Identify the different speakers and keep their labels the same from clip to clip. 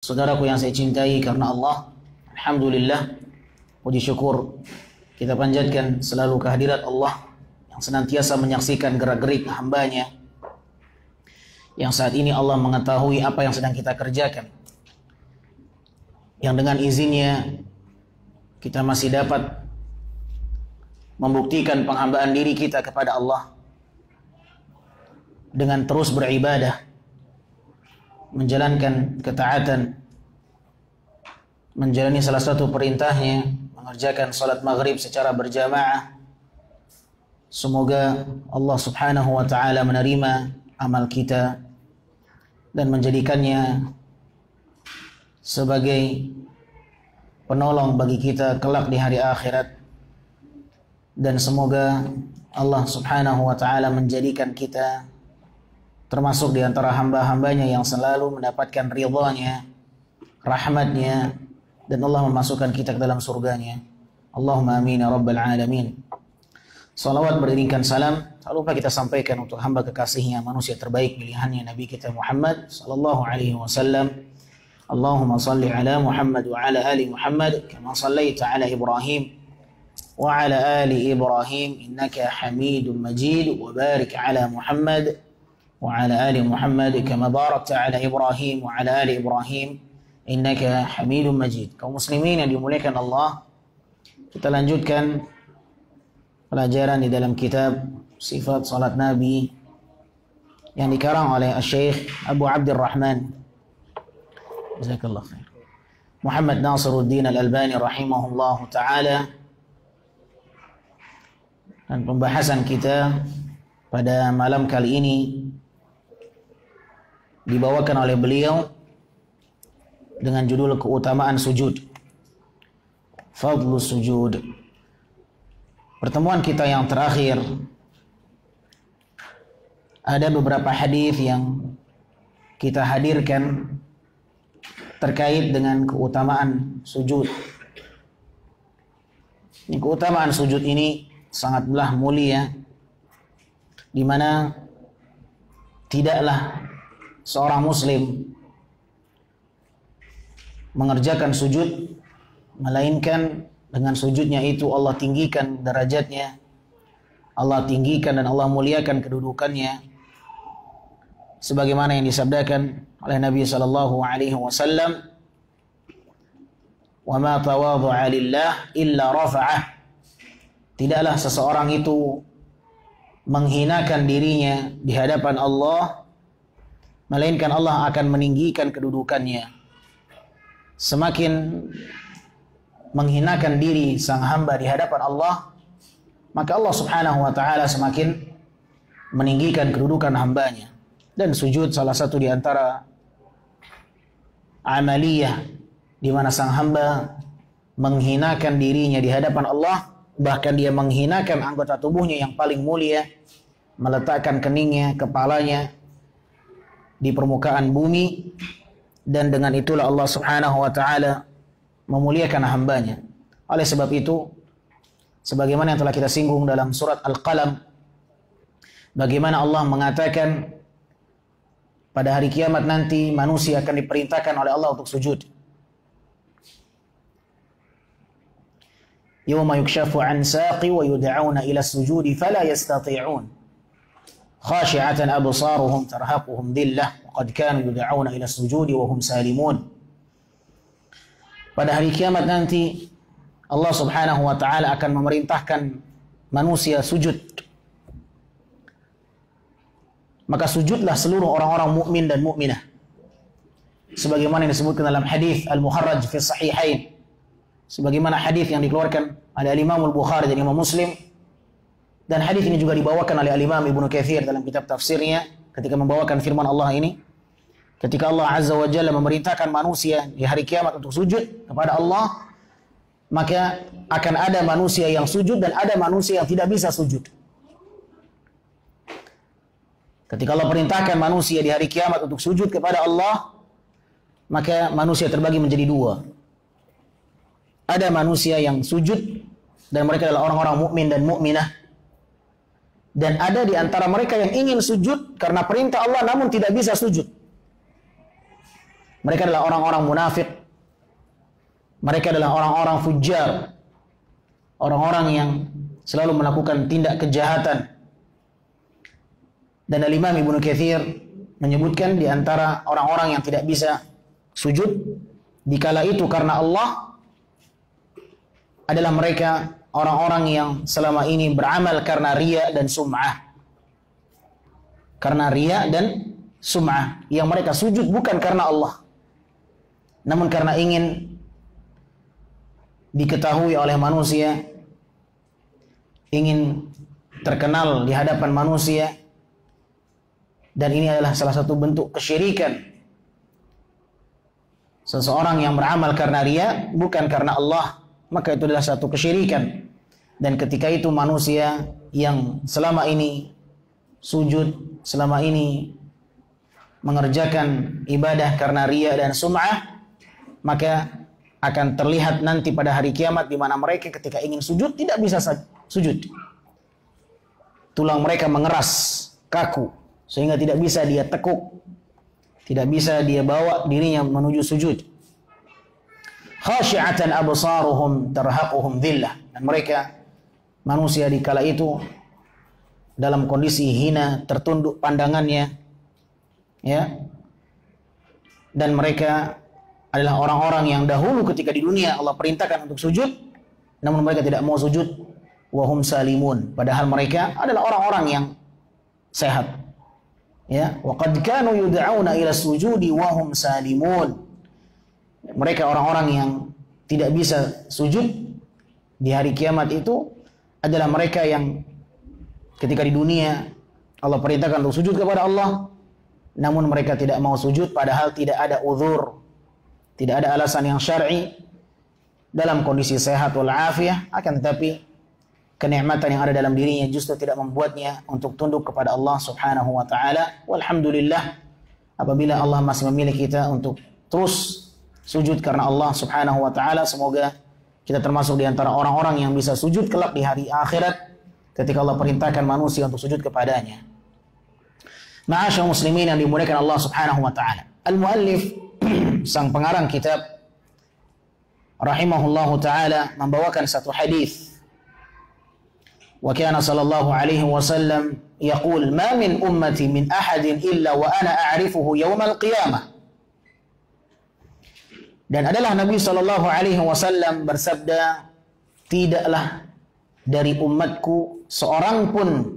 Speaker 1: Saudaraku yang saya cintai karena Allah, alhamdulillah, puji syukur kita panjatkan selalu kehadirat Allah yang senantiasa menyaksikan gerak-gerik hambanya, yang saat ini Allah mengetahui apa yang sedang kita kerjakan, yang dengan izinnya kita masih dapat membuktikan penghambaan diri kita kepada Allah dengan terus beribadah, menjalankan ketaatan, menjalani salah satu perintahnya, mengerjakan salat maghrib secara berjamaah. Semoga Allah subhanahu wa ta'ala menerima amal kita dan menjadikannya sebagai penolong bagi kita kelak di hari akhirat. Dan semoga Allah subhanahu wa ta'ala menjadikan kita termasuk di antara hamba-hambanya yang selalu mendapatkan ridhanya, rahmatnya, dan Allah memasukkan kita ke dalam surganya. Allahumma amin ya rabbal alamin. Salawat beriringkan salam tak lupa kita sampaikan untuk hamba kekasihnya, manusia terbaik pilihannya, Nabi kita Muhammad sallallahu alaihi wasallam. Allahumma salli ala Muhammad wa ala ali Muhammad kama sallaita ala Ibrahim wa ala ali Ibrahim innaka Hamidum Majid, wa barik ala Muhammad وعلى آل محمد كما باركت على إبراهيم وعلى آل إبراهيم إنك حميد مجيد. Kaum muslimin yang dimuliakan Allah, kita lanjutkan pelajaran di dalam kitab Sifat Salat Nabi yang dikarang oleh Syekh Abu Abdurrahman jazakallahu khair Muhammad Nasiruddin Al-Albani rahimahullahu taala. Dan pembahasan kita pada malam kali ini dibawakan oleh beliau dengan judul keutamaan sujud, fadlu sujud. Pertemuan kita yang terakhir ada beberapa hadis yang kita hadirkan terkait dengan keutamaan sujud. Ini keutamaan sujud ini sangatlah mulia, di mana tidaklah seorang muslim mengerjakan sujud melainkan dengan sujudnya itu Allah tinggikan derajatnya, Allah tinggikan dan Allah muliakan kedudukannya, sebagaimana yang disabdakan oleh Nabi sallallahu alaihi wasallam, "Wa ma tawadhu'a lillah illa rafa'ah." Tidaklah seseorang itu menghinakan dirinya di hadapan Allah melainkan Allah akan meninggikan kedudukannya. Semakin menghinakan diri sang hamba di hadapan Allah, maka Allah subhanahu wa ta'ala semakin meninggikan kedudukan hambanya. Dan sujud salah satu di antara amaliyah di mana sang hamba menghinakan dirinya di hadapan Allah, bahkan dia menghinakan anggota tubuhnya yang paling mulia, meletakkan keningnya, kepalanya di permukaan bumi, dan dengan itulah Allah subhanahu wa ta'ala memuliakan hambanya. Oleh sebab itu, sebagaimana yang telah kita singgung dalam surat Al-Qalam, bagaimana Allah mengatakan pada hari kiamat nanti manusia akan diperintahkan oleh Allah untuk sujud. Yawma yukshafu an saqi wa yud'auna ila sujudi fala yastati'un. Khashi'atan absaruhum tarhaquhum dhillah wa qad kanu yud'auna ila sujudi wa hum salimun. Pada hari kiamat nanti Allah subhanahu wa ta'ala akan memerintahkan manusia sujud. Maka sujudlah seluruh orang-orang mukmin dan mukminah, sebagaimana yang disebutkan dalam hadis Al-Muharraj fi Sahihain, sebagaimana hadis yang dikeluarkan oleh Imam Al-Bukhari dan Imam Muslim. Dan hadis ini juga dibawakan oleh Imam Ibnu Katsir dalam kitab tafsirnya ketika membawakan firman Allah ini. Ketika Allah Azza wa Jalla memerintahkan manusia di hari kiamat untuk sujud kepada Allah, maka akan ada manusia yang sujud dan ada manusia yang tidak bisa sujud. Ketika Allah perintahkan manusia di hari kiamat untuk sujud kepada Allah, maka manusia terbagi menjadi dua. Ada manusia yang sujud dan mereka adalah orang-orang mukmin dan mukminah. Dan ada di antara mereka yang ingin sujud karena perintah Allah namun tidak bisa sujud. Mereka adalah orang-orang munafik. Mereka adalah orang-orang fujjar. Orang-orang yang selalu melakukan tindak kejahatan. Dan Al-Imam Ibnu Katsir menyebutkan di antara orang-orang yang tidak bisa sujud dikala itu karena Allah adalah mereka orang-orang yang selama ini beramal karena riya dan sum'ah. Karena riya dan sum'ah. Yang mereka sujud bukan karena Allah, namun karena ingin diketahui oleh manusia, ingin terkenal di hadapan manusia. Dan ini adalah salah satu bentuk kesyirikan. Seseorang yang beramal karena riya bukan karena Allah, maka itu adalah satu kesyirikan. Dan ketika itu manusia yang selama ini sujud, selama ini mengerjakan ibadah karena riya dan sum'ah, maka akan terlihat nanti pada hari kiamat di mana mereka ketika ingin sujud tidak bisa sujud. Tulang mereka mengeras, kaku, sehingga tidak bisa dia tekuk, tidak bisa dia bawa dirinya menuju sujud. Khashi'atan absaruhum tarhaquhum dhillah. Dan mereka manusia di kala itu dalam kondisi hina, tertunduk pandangannya, ya. Dan mereka adalah orang-orang yang dahulu ketika di dunia Allah perintahkan untuk sujud, namun mereka tidak mau sujud. Wahum salimun. Padahal mereka adalah orang-orang yang sehat. Ya, wa qad kanu yud'auna ila sujudi wa hum salimun. Mereka orang-orang yang tidak bisa sujud di hari kiamat itu adalah mereka yang ketika di dunia Allah perintahkan untuk sujud kepada Allah, namun mereka tidak mau sujud padahal tidak ada uzur, tidak ada alasan yang syar'i, dalam kondisi sehat wal afiyah, akan tetapi kenikmatan yang ada dalam dirinya justru tidak membuatnya untuk tunduk kepada Allah Subhanahu wa taala. Walhamdulillah, apabila Allah masih memilih kita untuk terus sujud karena Allah Subhanahu wa taala, semoga kita termasuk di antara orang-orang yang bisa sujud kelak di hari akhirat ketika Allah perintahkan manusia untuk sujud kepadanya. Ma'asyar muslimin yang dimuliakan Allah Subhanahu wa taala. Al-muallif sang pengarang kitab rahimahullahu taala membawakan satu hadis. وكان صلى الله عليه وسلم يقول ما من أمتي من أحد إلا وأنا أعرفه يوم القيامة. Dan adalah Nabi sallallahu alaihi wasallam bersabda, tidaklah dari umatku seorang pun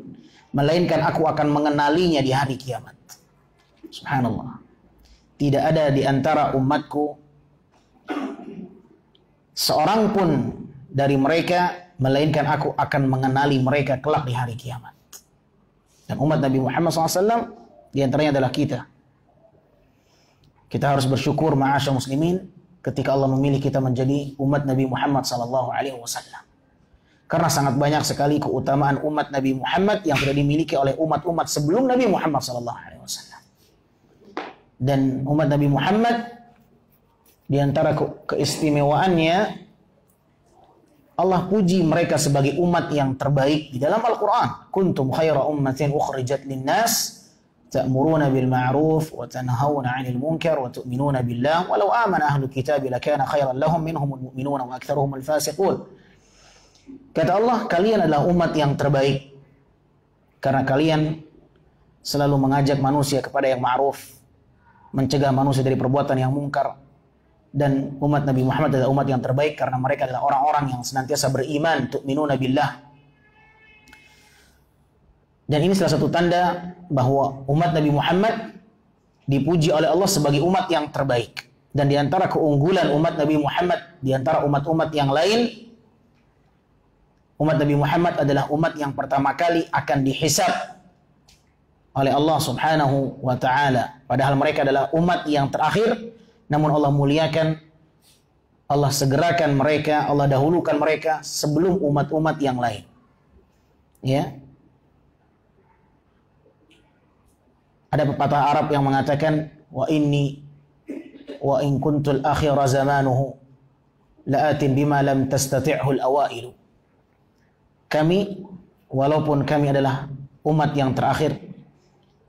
Speaker 1: melainkan aku akan mengenalinya di hari kiamat. Subhanallah. Tidak ada di antara umatku seorang pun dari mereka melainkan aku akan mengenali mereka kelak di hari kiamat. Dan umat Nabi Muhammad SAW di antaranya adalah kita. Kita harus bersyukur ma'asyar muslimin ketika Allah memilih kita menjadi umat Nabi Muhammad SAW. Karena sangat banyak sekali keutamaan umat Nabi Muhammad yang tidak dimiliki oleh umat-umat sebelum Nabi Muhammad SAW. Dan umat Nabi Muhammad di antara keistimewaannya, Allah puji mereka sebagai umat yang terbaik di dalam Al-Quran. Kuntum khaira ummatin ukhrijat linnas ta'muruna bil ma'ruf wa tanhauna 'anil munkar wa tu'minuna billah walau amana ahlul kitab lakana khairan lahum minhumul mu'minuna wa aktsaruhumul fasiqun. Kata Allah, kalian adalah umat yang terbaik karena kalian selalu mengajak manusia kepada yang ma'ruf, mencegah manusia dari perbuatan yang mungkar. Dan umat Nabi Muhammad adalah umat yang terbaik karena mereka adalah orang-orang yang senantiasa beriman, tu'minuna billah. Dan ini salah satu tanda bahwa umat Nabi Muhammad dipuji oleh Allah sebagai umat yang terbaik. Dan di antara keunggulan umat Nabi Muhammad di antara umat-umat yang lain, umat Nabi Muhammad adalah umat yang pertama kali akan dihisab oleh Allah Subhanahu wa taala. Padahal mereka adalah umat yang terakhir, namun Allah muliakan, Allah segerakan mereka, Allah dahulukan mereka sebelum umat-umat yang lain. Ya. Ada pepatah Arab yang mengatakan, wa in kuntul akhira zamanuhu la'atin bima lam tastati'hu al-awailu. Kami, walaupun kami adalah umat yang terakhir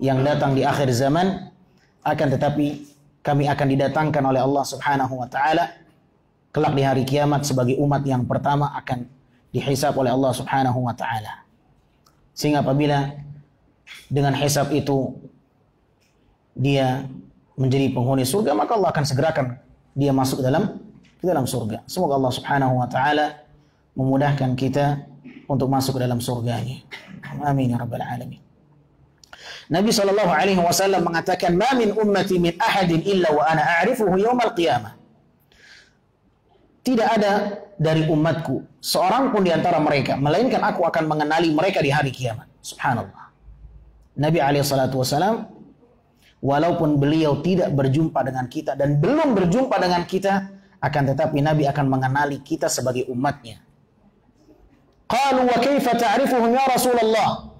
Speaker 1: yang datang di akhir zaman, akan tetapi kami akan didatangkan oleh Allah Subhanahu wa taala kelak di hari kiamat sebagai umat yang pertama akan dihisab oleh Allah Subhanahu wa taala. Sehingga apabila dengan hisab itu dia menjadi penghuni surga, maka Allah akan segerakan dia masuk ke dalam surga. Semoga Allah Subhanahu wa taala memudahkan kita untuk masuk ke dalam surganya. Amin ya rabbal alamin. Nabi sallallahu alaihi wasallam mengatakan, "Ma min ummati min ahadin illa wa ana a'rifuhu yaumal qiyamah." Tidak ada dari umatku seorang pun di antara mereka melainkan aku akan mengenali mereka di hari kiamat. Subhanallah. Nabi alaihi salatu wasallam walaupun beliau tidak berjumpa dengan kita dan belum berjumpa dengan kita, akan tetapi Nabi akan mengenali kita sebagai umatnya. Qalu wa kaifa ta'rifuhum ya Rasulullah?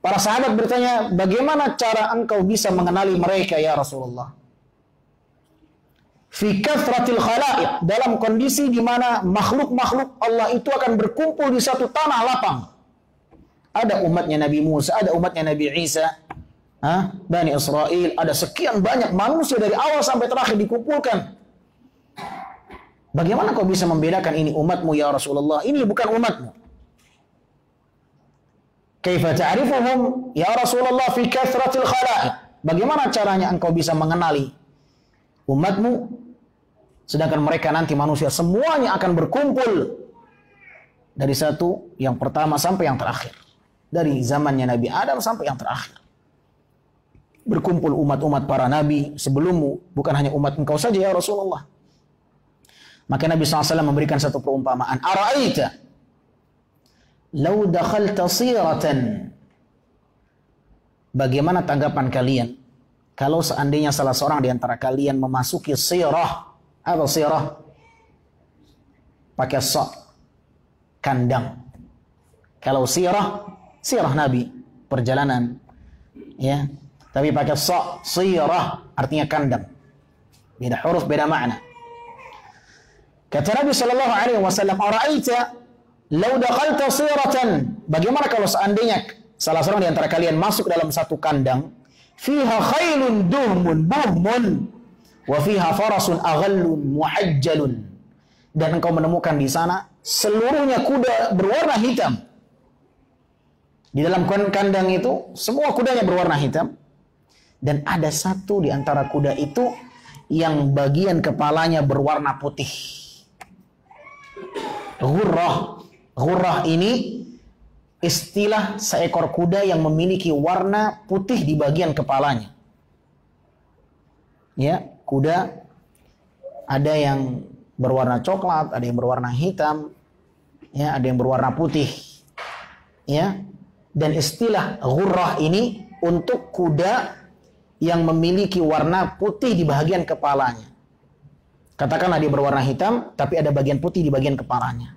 Speaker 1: Para sahabat bertanya, bagaimana cara engkau bisa mengenali mereka ya Rasulullah? Fi kathratil khalaiq, dalam kondisi di mana makhluk-makhluk Allah itu akan berkumpul di satu tanah lapang. Ada umatnya Nabi Musa, ada umatnya Nabi Isa, Bani Israel, ada sekian banyak manusia dari awal sampai terakhir dikumpulkan. Bagaimana kau bisa membedakan ini umatmu ya Rasulullah, ini bukan umatmu? Kaifa ta'rifuhum ya Rasulullah fi kathratil khalaiq? Bagaimana caranya engkau bisa mengenali umatmu sedangkan mereka nanti manusia semuanya akan berkumpul dari satu yang pertama sampai yang terakhir, dari zamannya Nabi Adam sampai yang terakhir. Berkumpul umat-umat para nabi sebelummu, bukan hanya umat engkau saja ya Rasulullah. Maka Nabi SAW memberikan satu perumpamaan. Ara'aita law dakhalta siratan, bagaimana tanggapan kalian kalau seandainya salah seorang di antara kalian memasuki sirah? Apa sirah? Pakai sa, kandang. Kalau sirah Nabi, perjalanan, ya. Tapi pakai sa, sirah artinya kandang. Beda huruf, beda makna. Kata Nabi sallallahu alaihi wasallam, "Ara'aita law dakhalta siratan?" Bagaimana kalau seandainya salah seorang di antara kalian masuk dalam satu kandang, fiha khailun duhmun buhmun wa fiha farasun aghallun muhajjalun, dan engkau menemukan di sana seluruhnya kuda berwarna hitam. Di dalam kandang itu semua kudanya berwarna hitam, dan ada satu di antara kuda itu yang bagian kepalanya berwarna putih. Ghurrah ini istilah seekor kuda yang memiliki warna putih di bagian kepalanya. Ya, kuda ada yang berwarna coklat, ada yang berwarna hitam, ya, ada yang berwarna putih. Ya. Dan istilah ghurrah ini untuk kuda yang memiliki warna putih di bagian kepalanya. Katakanlah dia berwarna hitam, tapi ada bagian putih di bagian kepalanya.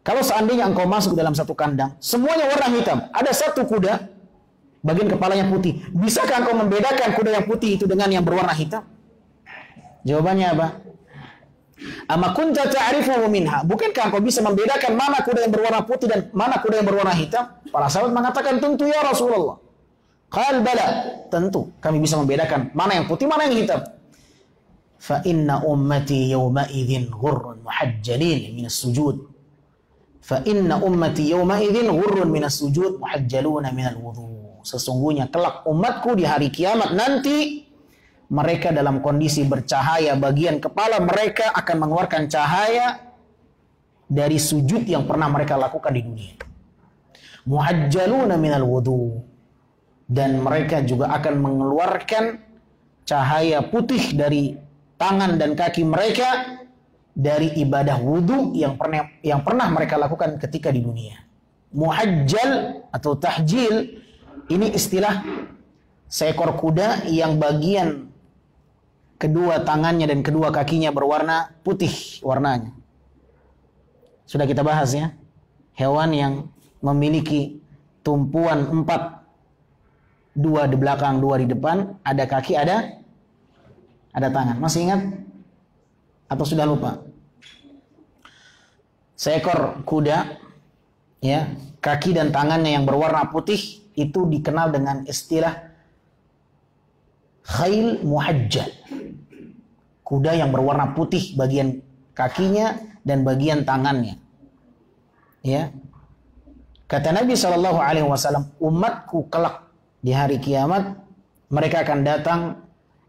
Speaker 1: Kalau seandainya engkau masuk dalam satu kandang, semuanya warna hitam, ada satu kuda, bagian kepalanya putih. Bisakah engkau membedakan kuda yang putih itu dengan yang berwarna hitam? Jawabannya apa? Ama kunta ta'rifuhu minha. Bukankah engkau bisa membedakan mana kuda yang berwarna putih dan mana kuda yang berwarna hitam? Para sahabat mengatakan, tentu ya Rasulullah. Qal bala, tentu kami bisa membedakan mana yang putih, mana yang hitam. Fa inna ummati yawma idzin ghurrun muhajjalin min as-sujud. Fa inna ummati yawma idzin ghurrun min as-sujud muhajjaluna min al-wudhu. Sesungguhnya kelak umatku di hari kiamat nanti mereka dalam kondisi bercahaya, bagian kepala mereka akan mengeluarkan cahaya dari sujud yang pernah mereka lakukan di dunia. Muhajjaluna minal wudu, dan mereka juga akan mengeluarkan cahaya putih dari tangan dan kaki mereka dari ibadah wudu yang pernah mereka lakukan ketika di dunia. Muhajjal atau tahjil ini istilah seekor kuda yang bagian kedua tangannya dan kedua kakinya berwarna putih warnanya. Sudah kita bahas ya. Hewan yang memiliki tumpuan 4, 2 di belakang, 2 di depan, ada kaki, ada tangan. Masih ingat? Atau sudah lupa? Seekor kuda, ya, kaki dan tangannya yang berwarna putih itu dikenal dengan istilah Khail muhajjal. Kuda yang berwarna putih bagian kakinya dan bagian tangannya. Ya. Kata Nabi SAW, umatku kelak di hari kiamat, mereka akan datang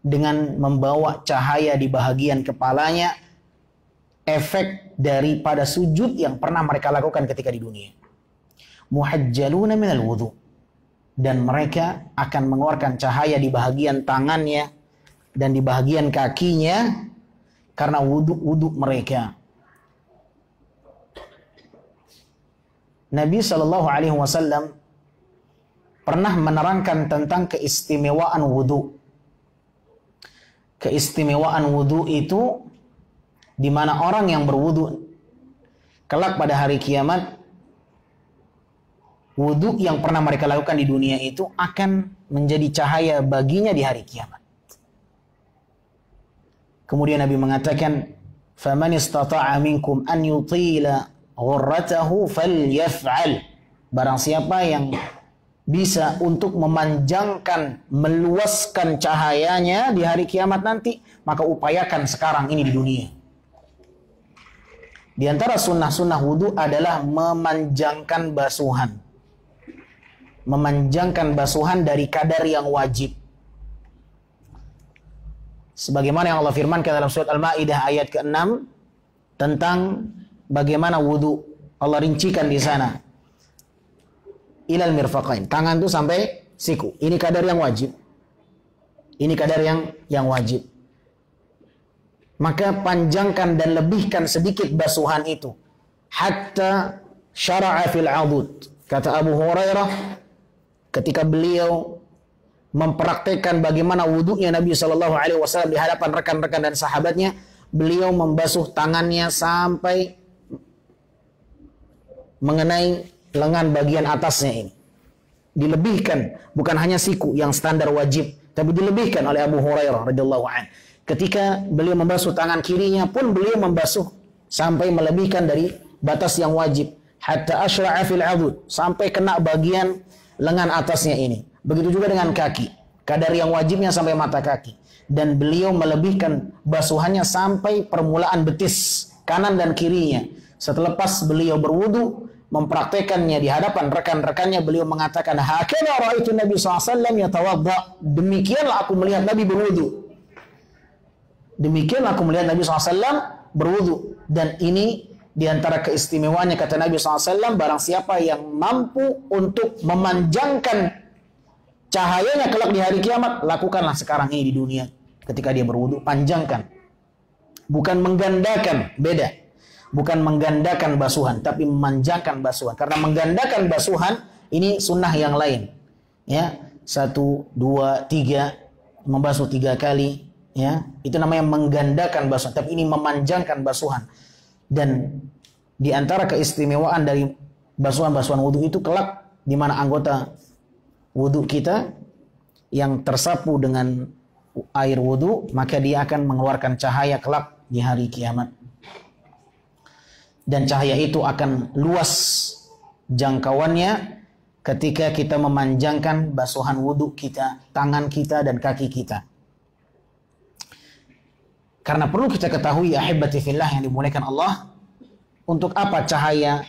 Speaker 1: dengan membawa cahaya di bahagian kepalanya, efek daripada sujud yang pernah mereka lakukan ketika di dunia. Muhajjaluna minal wudu. Dan mereka akan mengeluarkan cahaya di bahagian tangannya dan di bahagian kakinya karena wudu mereka. Nabi SAW pernah menerangkan tentang keistimewaan wudu. Keistimewaan wudu itu di mana orang yang berwudu kelak pada hari kiamat, wudu yang pernah mereka lakukan di dunia itu akan menjadi cahaya baginya di hari kiamat. Kemudian Nabi mengatakan, "Faman istata'a minkum an yutila ghurratahu falyaf'al." Barang siapa yang bisa untuk memanjangkan, meluaskan cahayanya di hari kiamat nanti, maka upayakan sekarang ini di dunia. Di antara sunnah-sunnah wudu adalah memanjangkan basuhan. Memanjangkan basuhan dari kadar yang wajib. Sebagaimana yang Allah firmankan dalam surat Al-Maidah ayat ke-6 tentang bagaimana wudu. Allah rincikan di sana. Ilal mirfaqain. Tangan itu sampai siku. Ini kadar yang wajib. Ini kadar yang wajib. Maka panjangkan dan lebihkan sedikit basuhan itu. Hatta syara'a fil 'adud. Kata Abu Hurairah ketika beliau mempraktekkan bagaimana wudunya Nabi SAW di hadapan rekan-rekan dan sahabatnya, beliau membasuh tangannya sampai mengenai lengan bagian atasnya ini. Dilebihkan, bukan hanya siku yang standar wajib, tapi dilebihkan oleh Abu Hurairah radhiyallahu anhu. Ketika beliau membasuh tangan kirinya pun beliau membasuh sampai melebihkan dari batas yang wajib. Hatta asyra'a fil 'adud, sampai kena bagian lengan atasnya ini. Begitu juga dengan kaki. Kadar yang wajibnya sampai mata kaki. Dan beliau melebihkan basuhannya sampai permulaan betis kanan dan kirinya. Setelah pas beliau berwudu, mempraktekannya di hadapan rekan-rekannya, beliau mengatakan, "Hakana ra'aitu Nabi SAW yatawadda." Demikianlah aku melihat Nabi berwudu. Demikianlah aku melihat Nabi SAW berwudu. Dan ini di antara keistimewaannya, kata Nabi SAW, barang siapa yang mampu untuk memanjangkan cahayanya kelak di hari kiamat, lakukanlah sekarang ini di dunia. Ketika dia berwudu, panjangkan. Bukan menggandakan, beda. Bukan menggandakan basuhan, tapi memanjangkan basuhan. Karena menggandakan basuhan, ini sunnah yang lain. Ya, 1, 2, 3, membasuh 3 kali. Ya, itu namanya menggandakan basuhan. Tapi ini memanjangkan basuhan. Dan di antara keistimewaan dari basuhan-basuhan wudu itu kelak, di mana anggota wudu kita yang tersapu dengan air wudu, maka dia akan mengeluarkan cahaya kelak di hari kiamat. Dan cahaya itu akan luas jangkauannya ketika kita memanjangkan basuhan wudu kita, tangan kita dan kaki kita. Karena perlu kita ketahui, ahibati fillah yang dimuliakan Allah, untuk apa cahaya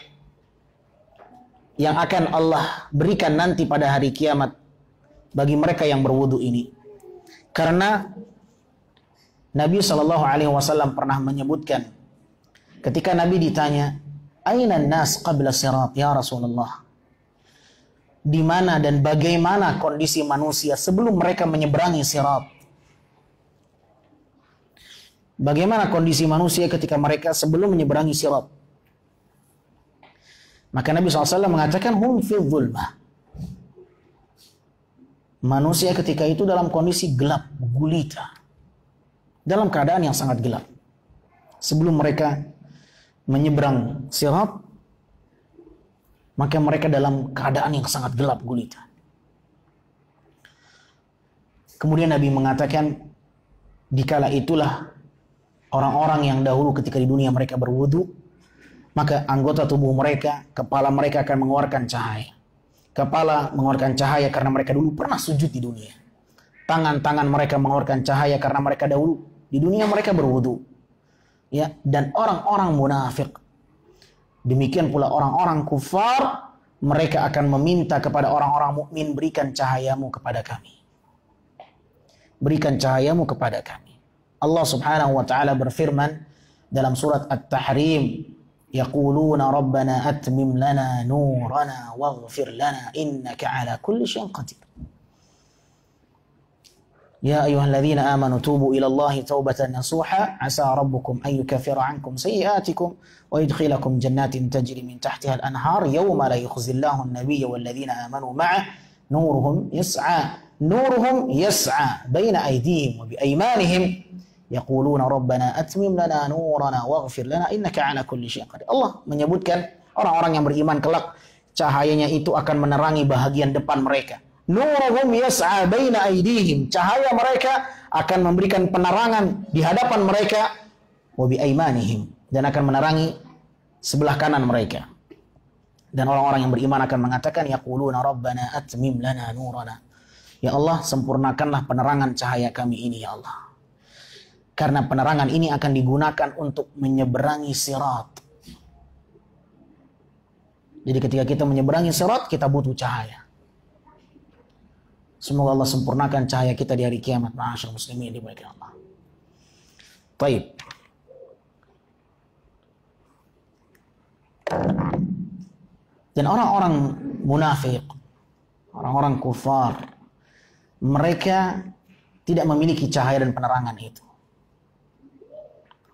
Speaker 1: yang akan Allah berikan nanti pada hari kiamat bagi mereka yang berwudu ini. Karena Nabi SAW pernah menyebutkan, ketika Nabi ditanya, "Aina nas qabla sirat ya Rasulullah?" Di mana dan bagaimana kondisi manusia sebelum mereka menyeberangi sirat? Bagaimana kondisi manusia ketika mereka sebelum menyeberangi sirat? Maka Nabi SAW mengatakan, hum fil zulmah. Manusia ketika itu dalam kondisi gelap, gulita. Dalam keadaan yang sangat gelap. Sebelum mereka menyeberang sirat, maka mereka dalam keadaan yang sangat gelap, gulita. Kemudian Nabi mengatakan, dikala itulah orang-orang yang dahulu ketika di dunia mereka berwudu, maka anggota tubuh mereka, kepala mereka akan mengeluarkan cahaya. Kepala mengeluarkan cahaya karena mereka dulu pernah sujud di dunia. tangan-tangan mereka mengeluarkan cahaya karena mereka dahulu di dunia mereka berwudu. Ya, dan orang-orang munafik, demikian pula orang-orang kufar, mereka akan meminta kepada orang-orang mukmin, berikan cahayamu kepada kami. Berikan cahayamu kepada kami. Allah Subhanahu wa taala berfirman dalam surat At-Tahrim, yaquluna rabbana atmim lana nurana waghfir lana innaka ala kulli syai'in qadir. Ya ayyuhalladzina amanu tubu ila Allahi taubatan nasuha asa rabbukum an yukaffira ankum sayyi'atikum wa yudkhilakum jannatin tajri min tahtiha al-anhar yawma la yukhzillahu an-nabiyya walladzina amanu ma'ah nuruhum yas'a baina aydihim wa biaymanihim yaquluna rabbana atmim lana nurana waghfir lana innaka ala kulli syai'in qadir. Allah menyebutkan orang-orang yang beriman kelak cahayanya itu akan menerangi bahagian depan mereka. Nuruhum yas'a baina aydihim, cahaya mereka akan memberikan penerangan di hadapan mereka, wa bi aymanihim, dan akan menerangi sebelah kanan mereka. Dan orang-orang yang beriman akan mengatakan yaquluna rabbana atmim lana nurana. Ya Allah, sempurnakanlah penerangan cahaya kami ini ya Allah. Karena penerangan ini akan digunakan untuk menyeberangi sirat. Jadi ketika kita menyeberangi sirat, kita butuh cahaya. Semoga Allah sempurnakan cahaya kita di hari kiamat. Ma'asyar muslimin dimuliakan Allah. Baik. Dan orang-orang munafik, orang-orang kufar, mereka tidak memiliki cahaya dan penerangan itu.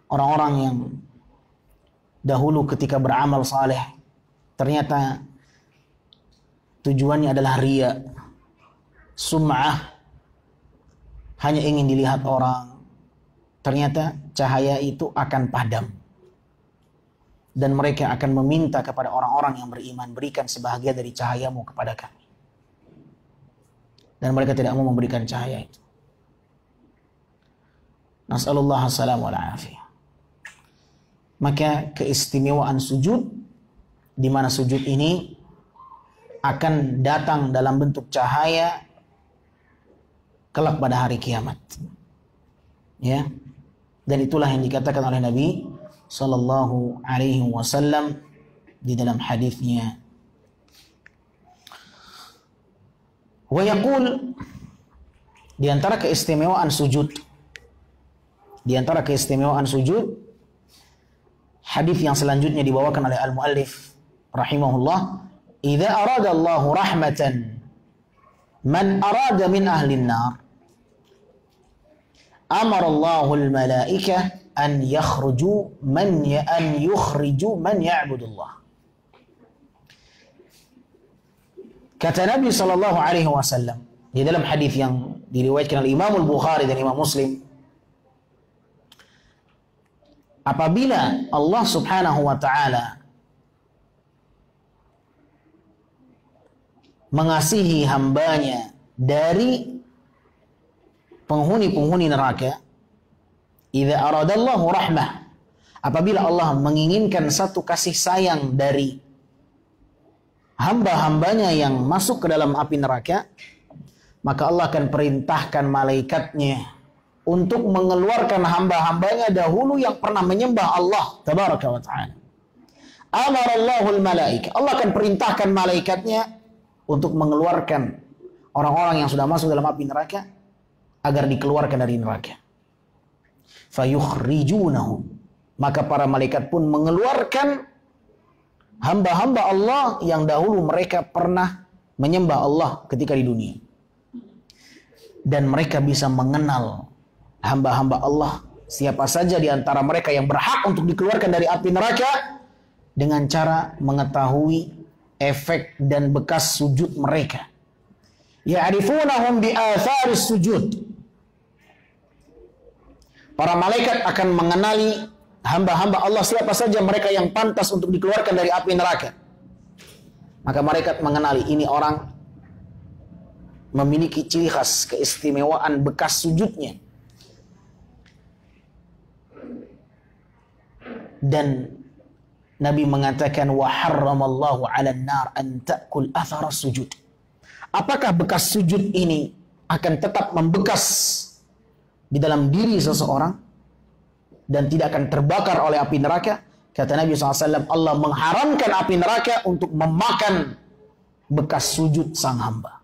Speaker 1: Orang-orang yang dahulu ketika beramal saleh, ternyata tujuannya adalah riya, sum'ah, hanya ingin dilihat orang. Ternyata cahaya itu akan padam. Dan mereka akan meminta kepada orang-orang yang beriman, berikan sebahagian dari cahayamu kepada kami. Dan mereka tidak mau memberikan cahaya itu. Nas'alullah as-salam wal afiyah. Maka keistimewaan sujud, di mana sujud ini akan datang dalam bentuk cahaya kelak pada hari kiamat. Ya. Dan itulah yang dikatakan oleh Nabi sallallahu alaihi wasallam di dalam hadisnya. Wa yaqul, di antara keistimewaan sujud, hadis yang selanjutnya dibawakan oleh al-muallif rahimahullah, idza arada Allahu rahmatan man arada min ahli an-nar amara Allahu al-malaikah an yakhriju man ya'budullah. Kata Nabi sallallahu alaihi wasallam di dalam hadis yang diriwayatkan oleh Imam Al-Bukhari dan Imam Muslim, apabila Allah Subhanahu wa taala mengasihi hambanya dari penghuni-penghuni neraka, idza aradallahu rahmah, apabila Allah menginginkan satu kasih sayang dari hamba-hambanya yang masuk ke dalam api neraka, maka Allah akan perintahkan malaikatnya untuk mengeluarkan hamba-hambanya dahulu yang pernah menyembah Allah tabaraka wa ta'ala. Amarallahul malaika, Allah akan perintahkan malaikatnya untuk mengeluarkan orang-orang yang sudah masuk dalam api neraka agar dikeluarkan dari neraka. Fayukhrijunahum, maka para malaikat pun mengeluarkan hamba-hamba Allah yang dahulu mereka pernah menyembah Allah ketika di dunia. Dan mereka bisa mengenal hamba-hamba Allah siapa saja di antara mereka yang berhak untuk dikeluarkan dari api neraka dengan cara mengetahui efek dan bekas sujud mereka. Ya'rifunahum bi atharis sujud. Para malaikat akan mengenali hamba-hamba Allah siapa saja mereka yang pantas untuk dikeluarkan dari api neraka. Maka malaikat mengenali ini orang memiliki ciri khas keistimewaan bekas sujudnya. Dan Nabi mengatakan wa harramallahu 'alan nar an ta'kul athara sujud. Apakah bekas sujud ini akan tetap membekas di dalam diri seseorang dan tidak akan terbakar oleh api neraka. Kata Nabi SAW, Allah mengharamkan api neraka untuk memakan bekas sujud sang hamba.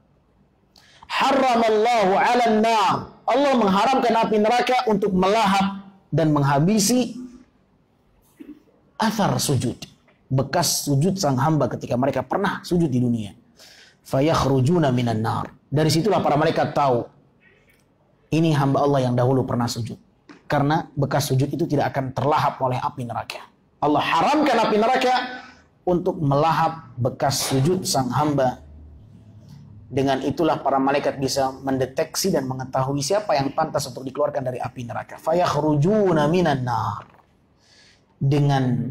Speaker 1: Haramallahu 'alan nar. Allah mengharamkan api neraka untuk melahap dan menghabisi athar sujud, bekas sujud sang hamba ketika mereka pernah sujud di dunia. Fayakhrujuna minan nar. Dari situlah para malaikat tahu ini hamba Allah yang dahulu pernah sujud. Karena bekas sujud itu tidak akan terlahap oleh api neraka. Allah haramkan api neraka untuk melahap bekas sujud sang hamba. Dengan itulah para malaikat bisa mendeteksi dan mengetahui siapa yang pantas untuk dikeluarkan dari api neraka. Fayakhrujuna minan nar. Dengan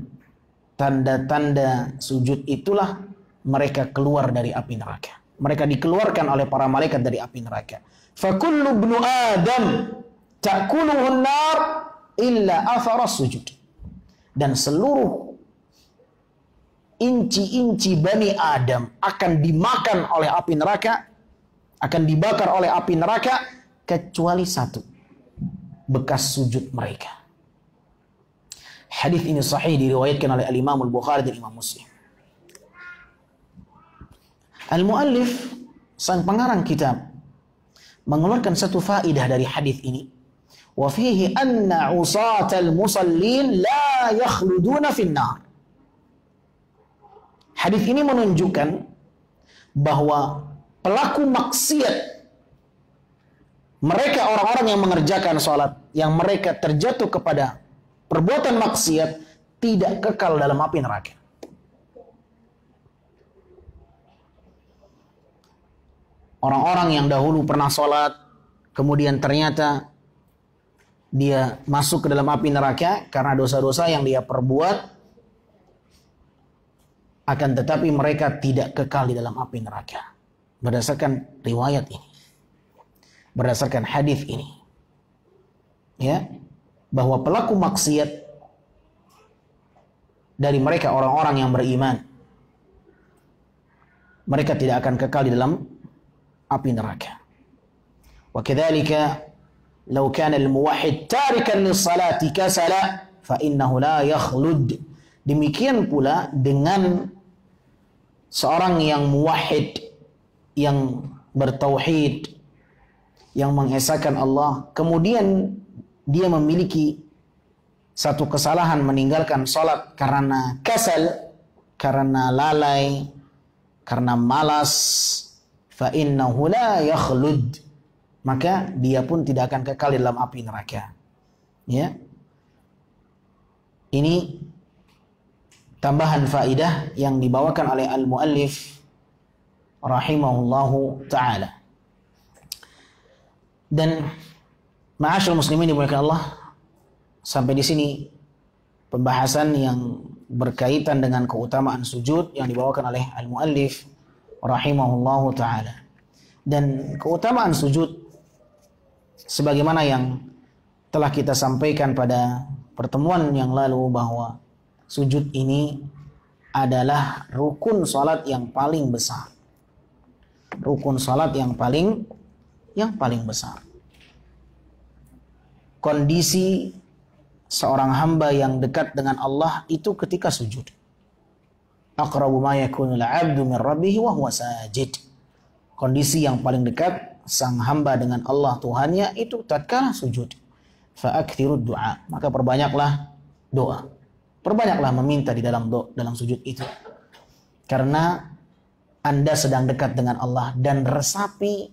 Speaker 1: tanda-tanda sujud itulah mereka keluar dari api neraka. Mereka dikeluarkan oleh para malaikat dari api neraka. Fakullu ibnu Adam ta'kuluhun nar illa athara sujud. Dan seluruh inci-inci Bani Adam akan dimakan oleh api neraka, akan dibakar oleh api neraka, kecuali satu, bekas sujud mereka. Hadis ini sahih diriwayatkan oleh Al-Imam Al-Bukhari dan Imam Muslim. Al-Muallif, sang pengarang kitab, mengeluarkan satu faedah dari hadis ini. Wa fihi anna usatal musallin la yakhluduna finnar. Hadis ini menunjukkan bahwa pelaku maksiat, mereka orang-orang yang mengerjakan sholat, yang mereka terjatuh kepada perbuatan maksiat, tidak kekal dalam api neraka. Orang-orang yang dahulu pernah sholat, kemudian ternyata dia masuk ke dalam api neraka karena dosa-dosa yang dia perbuat, akan tetapi mereka tidak kekal di dalam api neraka. Berdasarkan riwayat ini, berdasarkan hadis ini, ya, bahwa pelaku maksiat dari mereka orang-orang yang beriman, mereka tidak akan kekal di dalam api neraka. Wa kadzalika law kana al-muwahhid tarikan lis-salati kasala fa innahu la yakhlud. Demikian pula dengan seorang yang muwahhid, yang bertauhid, yang mengesahkan Allah, kemudian dia memiliki satu kesalahan meninggalkan sholat karena kasal, karena lalai, karena malas, fa innahu la yakhlud, maka dia pun tidak akan kekal di dalam api neraka. Ya. Ini tambahan faidah yang dibawakan oleh al-muallif rahimahullahu ta'ala. Dan ma'asyarul muslimin dimuliakan Allah, sampai di sini pembahasan yang berkaitan dengan keutamaan sujud yang dibawakan oleh al-muallif rahimahullahu ta'ala. Dan keutamaan sujud sebagaimana yang telah kita sampaikan pada pertemuan yang lalu, bahwa sujud ini adalah rukun salat yang paling besar. Rukun salat yang paling besar. Kondisi seorang hamba yang dekat dengan Allah itu ketika sujud. Aqrabu ma yakunul 'abdu min rabbih wa huwa sajid. Kondisi yang paling dekat sang hamba dengan Allah Tuhannya itu tatkala sujud. Fa aktsirud du'a, maka perbanyaklah doa. Perbanyaklah meminta di dalam sujud itu. Karena Anda sedang dekat dengan Allah dan resapi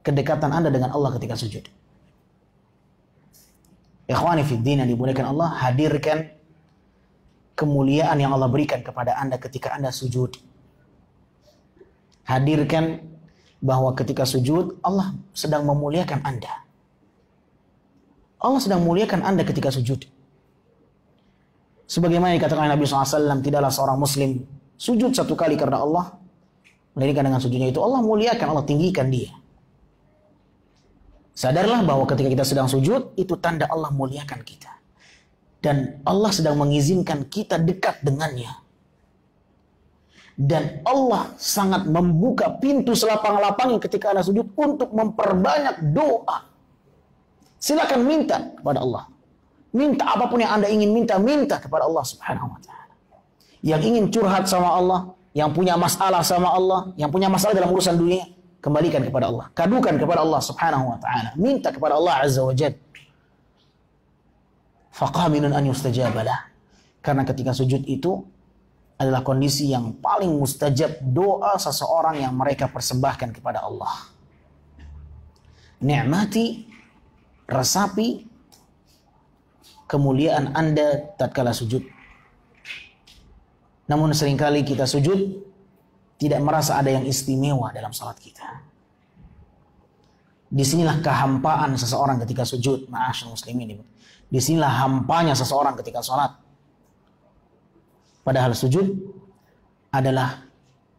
Speaker 1: kedekatan Anda dengan Allah ketika sujud. Ikhwani fid din yang dimuliakan Allah, hadirkan kemuliaan yang Allah berikan kepada Anda ketika Anda sujud. Hadirkan bahwa ketika sujud Allah sedang memuliakan Anda. Allah sedang memuliakan Anda ketika sujud. Sebagaimana dikatakan Nabi SAW, tidaklah seorang muslim sujud satu kali karena Allah, melainkan dengan sujudnya itu Allah muliakan, Allah tinggikan dia. Sadarlah bahwa ketika kita sedang sujud, itu tanda Allah muliakan kita. Dan Allah sedang mengizinkan kita dekat dengannya. Dan Allah sangat membuka pintu selapang-lapangnya ketika Anda sujud untuk memperbanyak doa. Silakan minta kepada Allah. Minta apapun yang Anda ingin minta, minta kepada Allah Subhanahu wa taala. Yang ingin curhat sama Allah, yang punya masalah sama Allah, yang punya masalah dalam urusan dunia, kembalikan kepada Allah. Kadukan kepada Allah Subhanahu wa taala. Minta kepada Allah Azza wa Jalla. Faqaminun an yustajabalah. Karena ketika sujud itu adalah kondisi yang paling mustajab doa seseorang yang mereka persembahkan kepada Allah. Nikmati, resapi kemuliaan Anda tatkala sujud. Namun seringkali kita sujud tidak merasa ada yang istimewa dalam salat kita. Disinilah kehampaan seseorang ketika sujud. Ma'asyil muslimin. Disinilah hampanya seseorang ketika salat. Padahal sujud adalah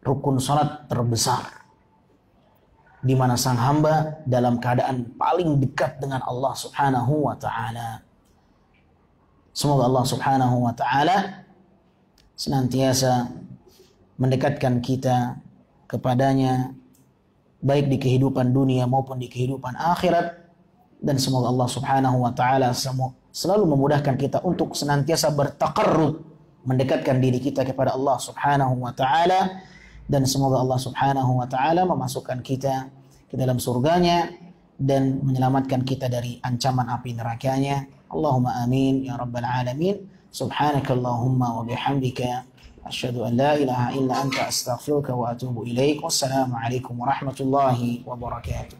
Speaker 1: rukun salat terbesar, di mana sang hamba dalam keadaan paling dekat dengan Allah Subhanahu wa taala. Semoga Allah Subhanahu wa taala senantiasa mendekatkan kita kepadanya baik di kehidupan dunia maupun di kehidupan akhirat, dan semoga Allah Subhanahu wa taala selalu memudahkan kita untuk senantiasa bertaqarrub, mendekatkan diri kita kepada Allah Subhanahu wa taala, dan semoga Allah Subhanahu wa taala memasukkan kita ke dalam surganya dan menyelamatkan kita dari ancaman api nerakanya. Allahumma amin ya rabbal alamin. Subhanakallahumma wa bihamdika asyhadu an la ilaha illa anta astaghfiruka wa atubu ilaik. Wassalamu alaikum warahmatullahi wabarakatuh.